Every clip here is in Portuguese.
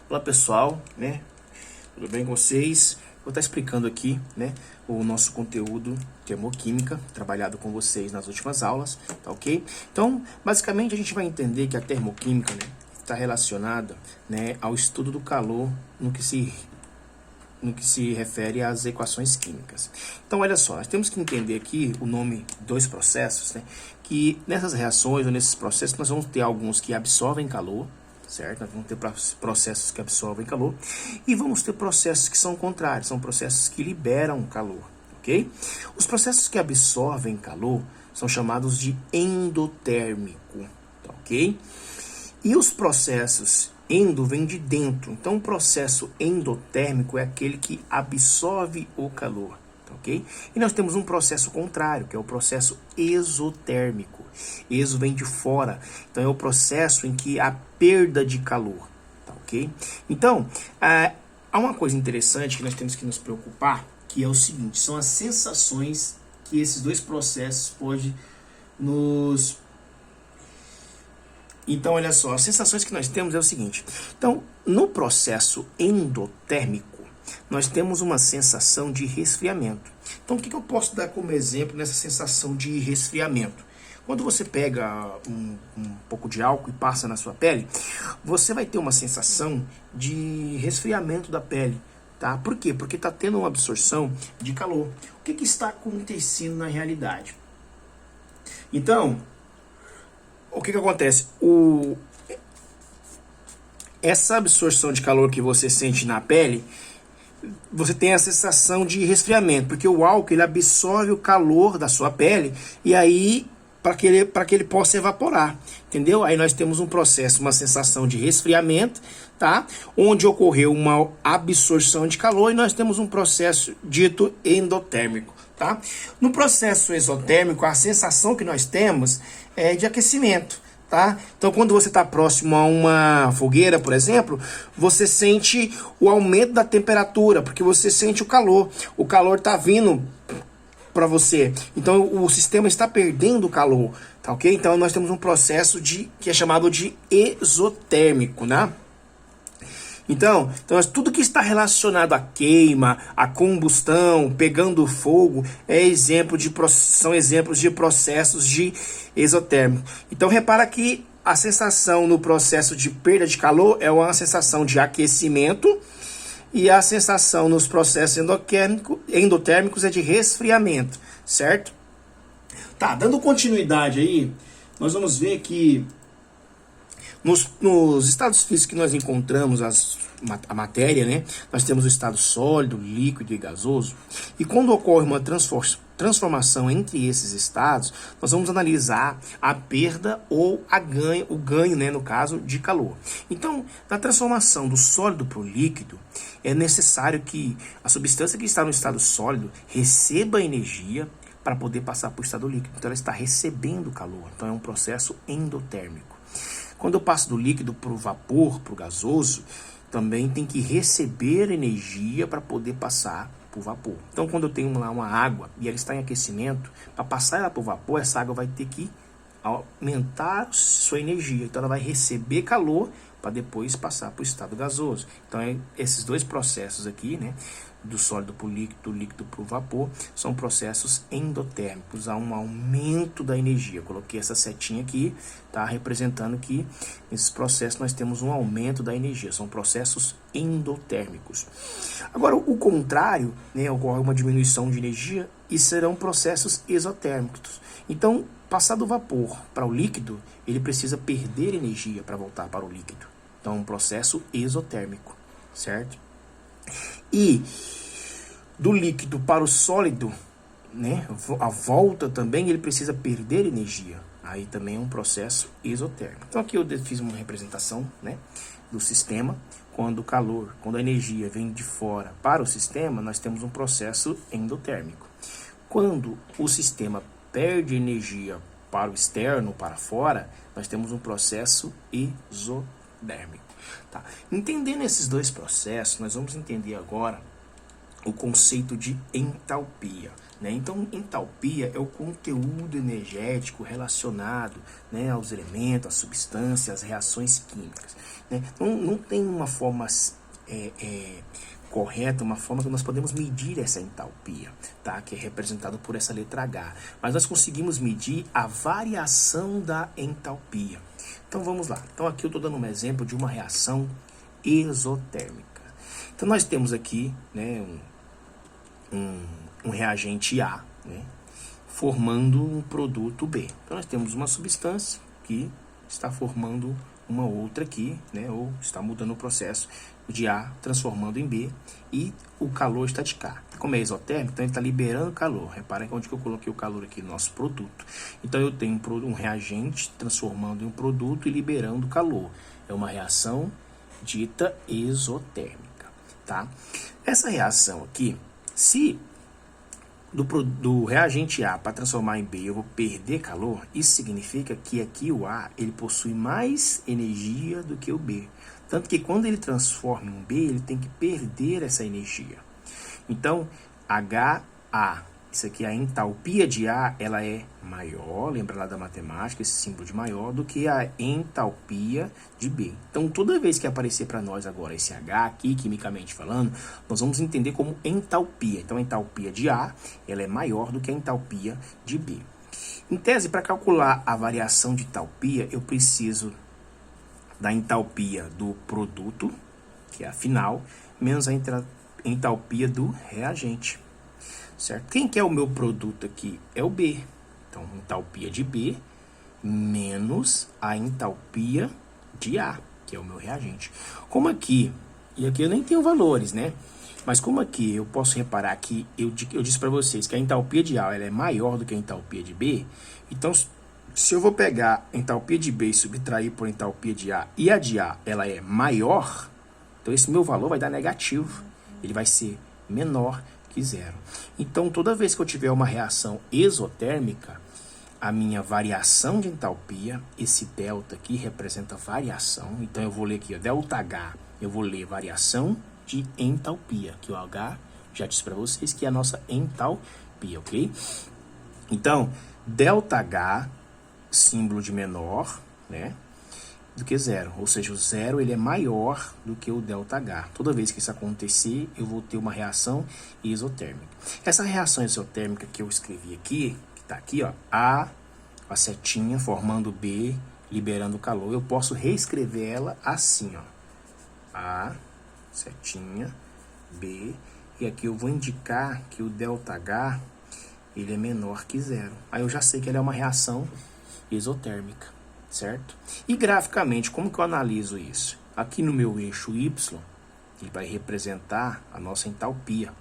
Olá pessoal, né? Tudo bem com vocês? Vou estar explicando aqui, né, o nosso conteúdo termoquímica, trabalhado com vocês nas últimas aulas, tá ok? Então, basicamente a gente vai entender que a termoquímica, né, está relacionada, né, ao estudo do calor no que se refere às equações químicas. Então, olha só, nós temos que entender aqui o nome dos processos, né, que nessas reações ou nesses processos nós vamos ter alguns que absorvem calor, certo? Nós vamos ter processos que absorvem calor e vamos ter processos que são contrários, são processos que liberam calor, ok? Os processos que absorvem calor são chamados de endotérmico, tá, ok? E os processos endo vem de dentro, então o processo endotérmico é aquele que absorve o calor, tá, ok? E nós temos um processo contrário, que é o processo exotérmico. Exo vem de fora, então é o processo em que há perda de calor, tá, ok? Então, há uma coisa interessante que nós temos que nos preocupar, que é o seguinte, são as sensações que esses dois processos podem nos... Então, olha só, as sensações que nós temos é o seguinte. Então, no processo endotérmico, nós temos uma sensação de resfriamento. Então, o que eu posso dar como exemplo nessa sensação de resfriamento? Quando você pega um pouco de álcool e passa na sua pele, você vai ter uma sensação de resfriamento da pele, tá? Por quê? Porque está tendo uma absorção de calor. O que está acontecendo na realidade? Então, o que acontece? Essa absorção de calor que você sente na pele, você tem a sensação de resfriamento, porque o álcool ele absorve o calor da sua pele e aí para que ele possa evaporar, entendeu? Aí nós temos um processo, uma sensação de resfriamento, tá? Onde ocorreu uma absorção de calor e nós temos um processo dito endotérmico, tá? No processo exotérmico, a sensação que nós temos é de aquecimento, tá? Então, quando você está próximo a uma fogueira, por exemplo, você sente o aumento da temperatura, porque você sente o calor está vindo para você. Então o sistema está perdendo calor, tá, ok? Então nós temos um processo que é chamado de exotérmico, né? Então tudo que está relacionado à queima, à combustão, pegando fogo, são exemplos de processos de exotérmico. Então repara que a sensação no processo de perda de calor é uma sensação de aquecimento, e a sensação nos processos endotérmicos é de resfriamento, certo? Tá, dando continuidade aí, nós vamos ver que nos estados físicos que nós encontramos a matéria, né? Nós temos o estado sólido, líquido e gasoso. E quando ocorre uma transformação entre esses estados, nós vamos analisar a perda ou o ganho, né, no caso, de calor. Então, na transformação do sólido para o líquido, é necessário que a substância que está no estado sólido receba energia para poder passar para o estado líquido. Então, ela está recebendo calor. Então, é um processo endotérmico. Quando eu passo do líquido para o vapor, para o gasoso, também tem que receber energia para poder passar para o vapor. Então, quando eu tenho lá uma água e ela está em aquecimento, para passar ela para o vapor, essa água vai ter que aumentar sua energia. Então, ela vai receber calor para depois passar para o estado gasoso. Então, esses dois processos aqui, né, do sólido para o líquido, do líquido para o vapor, são processos endotérmicos. Há um aumento da energia. Eu coloquei essa setinha aqui, tá, representando que nesses processos nós temos um aumento da energia. São processos endotérmicos. Agora, o contrário, né, ocorre uma diminuição de energia e serão processos exotérmicos. Então, passar do vapor para o líquido, ele precisa perder energia para voltar para o líquido. Então, é um processo exotérmico, certo? E do líquido para o sólido, né, a volta também ele precisa perder energia. Aí também é um processo exotérmico. Então aqui eu fiz uma representação, né, do sistema. Quando a energia vem de fora para o sistema, nós temos um processo endotérmico. Quando o sistema perde energia para o externo, para fora, nós temos um processo exotérmico. Tá. Entendendo esses dois processos, nós vamos entender agora o conceito de entalpia. né? Então, entalpia é o conteúdo energético relacionado, né, aos elementos, às substâncias, às reações químicas, né? Não tem uma forma correta, uma forma que nós podemos medir essa entalpia, tá? Que é representado por essa letra H. Mas nós conseguimos medir a variação da entalpia. Então vamos lá. Então aqui eu estou dando um exemplo de uma reação exotérmica. Então nós temos aqui, né, um reagente A, né, formando um produto B. Então nós temos uma substância que está formando uma outra aqui, né, ou está mudando o processo de A transformando em B, e o calor está de cá. Como é exotérmico, então ele está liberando calor. Repara onde que eu coloquei o calor aqui no nosso produto. Então eu tenho um reagente transformando em um produto e liberando calor. É uma reação dita exotérmica, tá? Essa reação aqui, se do reagente A para transformar em B eu vou perder calor, isso significa que aqui o A ele possui mais energia do que o B. Tanto que quando ele transforma em B, ele tem que perder essa energia. Então, HA, isso aqui, a entalpia de A, ela é maior, lembra lá da matemática, esse símbolo de maior, do que a entalpia de B. Então, toda vez que aparecer para nós agora esse H aqui, quimicamente falando, nós vamos entender como entalpia. Então, a entalpia de A, ela é maior do que a entalpia de B. Em tese, para calcular a variação de entalpia, eu preciso da entalpia do produto, que é a final, menos a entalpia do reagente, certo? Quem que é o meu produto aqui? É o B. Então, entalpia de B menos a entalpia de A, que é o meu reagente. Como aqui, e aqui eu nem tenho valores, né? Mas como aqui eu posso reparar que eu disse para vocês que a entalpia de A ela é maior do que a entalpia de B, então se eu vou pegar a entalpia de B e subtrair por entalpia de A, e a de A ela é maior, então esse meu valor vai dar negativo. Ele vai ser menor que zero. Então, toda vez que eu tiver uma reação exotérmica, a minha variação de entalpia, esse delta aqui representa variação. Então, eu vou ler aqui, ó, delta H, eu vou ler variação de entalpia, que o H já disse para vocês que é a nossa entalpia, ok? Então, delta H, símbolo de menor, né, do que zero, ou seja, o zero ele é maior do que o delta H. Toda vez que isso acontecer, eu vou ter uma reação exotérmica. Essa reação exotérmica que eu escrevi aqui, que está aqui, ó, A, a setinha formando B, liberando calor, eu posso reescrever ela assim, ó, A, setinha, B, e aqui eu vou indicar que o delta H ele é menor que zero. Aí eu já sei que ele é uma reação exotérmica, certo? E graficamente, como que eu analiso isso? Aqui no meu eixo Y, ele vai representar a nossa entalpia,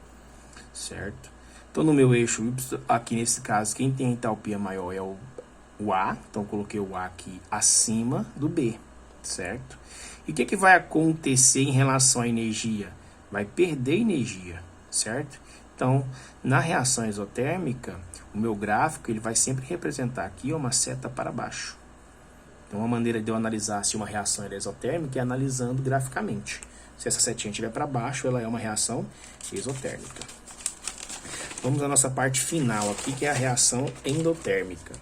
certo? Então, no meu eixo Y, aqui nesse caso, quem tem a entalpia maior é o A, então eu coloquei o A aqui acima do B, certo? E o que que vai acontecer em relação à energia? Vai perder energia, certo? Então, na reação exotérmica, o meu gráfico ele vai sempre representar aqui uma seta para baixo. Então, uma maneira de eu analisar se uma reação é exotérmica é analisando graficamente. Se essa setinha estiver para baixo, ela é uma reação exotérmica. Vamos à nossa parte final aqui, que é a reação endotérmica,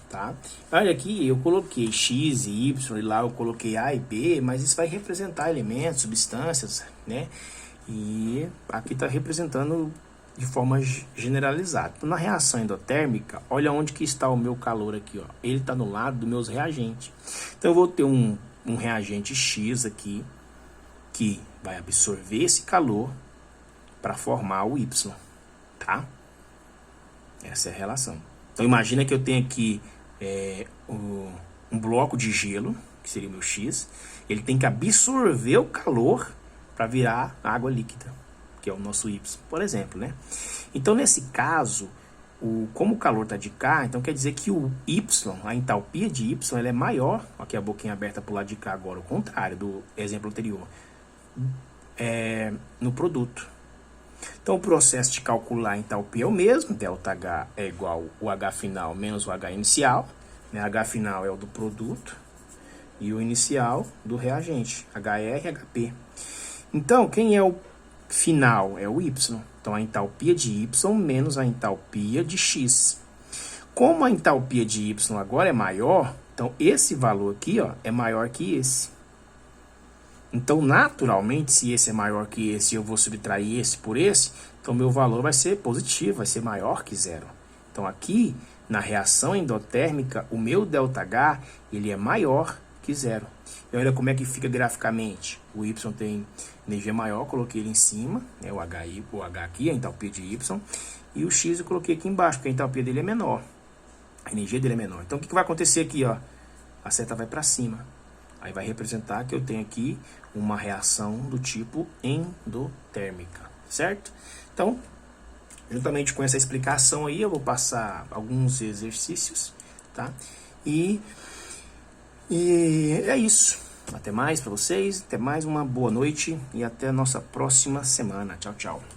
tá? Olha aqui, eu coloquei X e Y, e lá eu coloquei A e B, mas isso vai representar elementos, substâncias, né? E aqui está representando de forma generalizada. Então, na reação endotérmica, olha onde que está o meu calor aqui, ó. Ele está no lado dos meus reagentes. Então, eu vou ter um reagente X aqui, que vai absorver esse calor para formar o Y, tá? Essa é a relação. Então, imagina que eu tenho aqui um bloco de gelo, que seria o meu X. Ele tem que absorver o calor para virar água líquida, que é o nosso Y, por exemplo, né? Então, nesse caso, como o calor está de cá, então quer dizer que o Y, a entalpia de Y, ela é maior, aqui a boquinha aberta para o lado de cá agora, o contrário do exemplo anterior, no produto. Então, o processo de calcular a entalpia é o mesmo, ΔH é igual o H final menos o H inicial, né? H final é o do produto e o inicial do reagente, HR e HP. Então, quem é o final é o Y. Então, a entalpia de Y menos a entalpia de X. Como a entalpia de Y agora é maior, então esse valor aqui, ó, é maior que esse. Então, naturalmente, se esse é maior que esse, eu vou subtrair esse por esse, então meu valor vai ser positivo, vai ser maior que zero. Então, aqui, na reação endotérmica, o meu ΔH, ele é maior que zero. E olha como é que fica graficamente. O Y tem energia maior, coloquei ele em cima, né, o H aqui, a entalpia de Y, e o X eu coloquei aqui embaixo, porque a entalpia dele é menor. A energia dele é menor. Então, o que vai acontecer aqui, ó? A seta vai para cima. Aí vai representar que eu tenho aqui uma reação do tipo endotérmica, certo? Então, juntamente com essa explicação aí, eu vou passar alguns exercícios, tá? E é isso. Até mais para vocês, até mais, uma boa noite e até a nossa próxima semana. Tchau, tchau.